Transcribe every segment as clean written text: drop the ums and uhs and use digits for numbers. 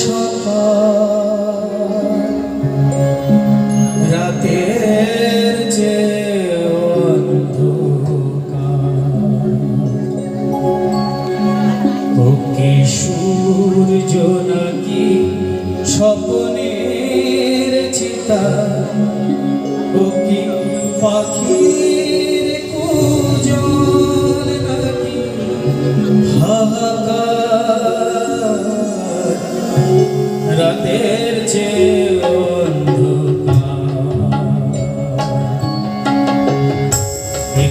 সকাল রাতের যে অন্ধকার, ও কি সূর্য নাকি স্বপ্নের চিতা, ও কি পাখির কুজন নাকি হাহাকার, রাতের যে অন্ধকার,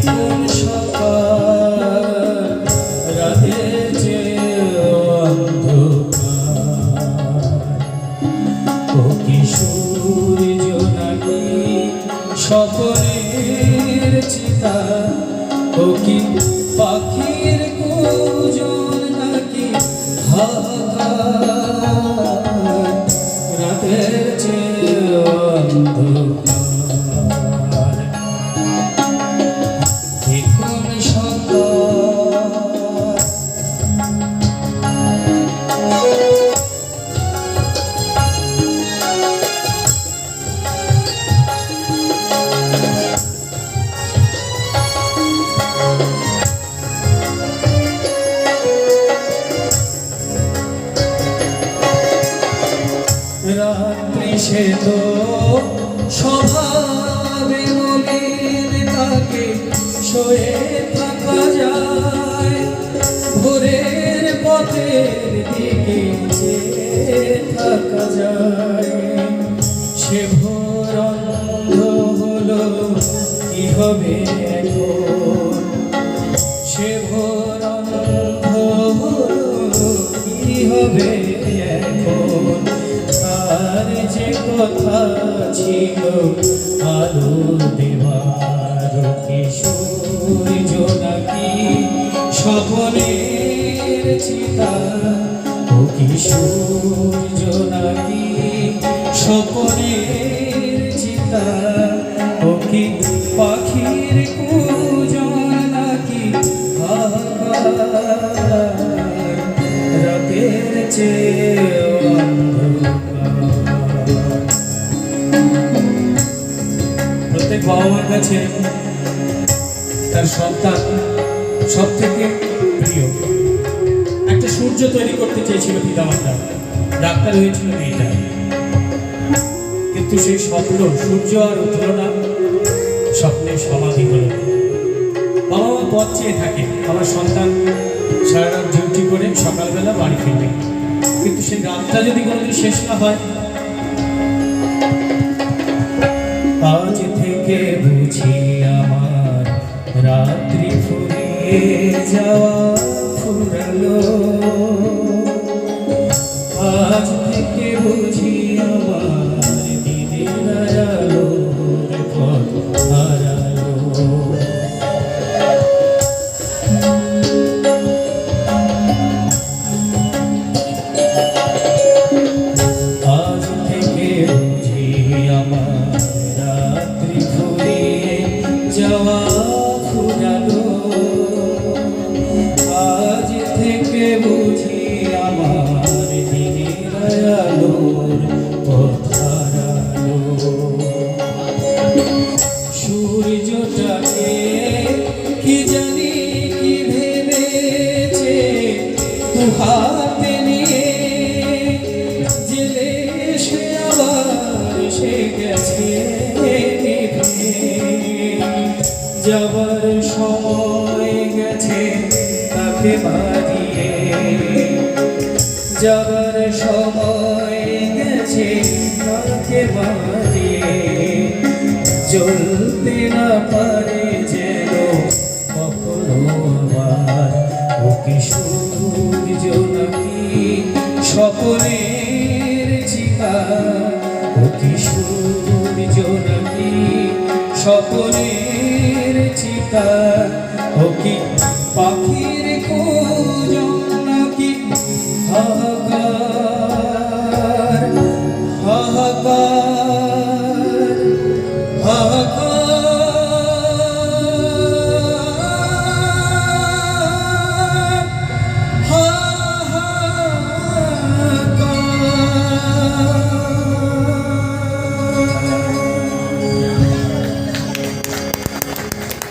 কোন সকাল রাতের যে অন্ধকার, ও কি সূর্য নাকি স্বপ্নের চিতা, ও কি পাখির কুজন নাকি হাহাকার, রাতের যে অন্ধকার, কোন সকাল। রাত্রি সে তো স্বভাবে মলিন, তাকে সয়ে থাকা যায়, ভোরের পথের দিকে চেয়ে থাকা যায়। সে ভোর অন্ধ হলো কি হবে এখন, সে ভোর অন্ধ হলো কি হবে এখন, আর যে কথা ছিল আলো দেবার, কি সূর্য নাকি স্বপ্নের চিতা, ও কি সূর্য নাকি স্বপ্নের চিতা, ও কি পাখির কুজন নাকি হাহাকার, রাতের চেয়ে প্রত্যেক বাবা মার কাছে তার সন্তান সব থেকে প্রিয়। একটা সূর্য তৈরি করতে চেয়েছিল পিতামাতা, ডাক্তার হয়েছিল মেয়েটা, কিন্তু সেই স্বপ্ন সূর্য আর উঠল না, স্বপ্নে সমাধি হলো। বাবা মা পথ চেয়ে থাকে আমার সন্তান সারা রাত ডিউটি করে সকালবেলা বাড়ি ফিরবে, কিন্তু সেই রাতটা যদি কোনোদিন শেষ না হয়। আজ থেকে বুঝি আমার রাত্রি ফুরিয়ে যাওয়া ফুরালো, আজ থেকে বুঝি আমার দিনের আলোর পথ হারালো। আজ থেকে বুঝি আমার রাত্রি ফুরিয়ে যাওয়া ফুরালো, আজ থেকে বুঝি আমার দিনের আলোর পথ হারালো। সূর্যটাকে কি জানি কি ভেবেছে দু হাতে নিয়ে, জেলে সে আবার সে গেছে যাবার সময় গেছে তাকে বাড়িয়ে, যাবার সময় গেছে তাকে বাড়িয়ে, চলতে না পারে যেন কখনো আবার, ও কি সূর্য নাকি স্বপ্নের চিতা, ও কি সূর্য নাকি স্বপ্নের চিতা, ও কি পাখি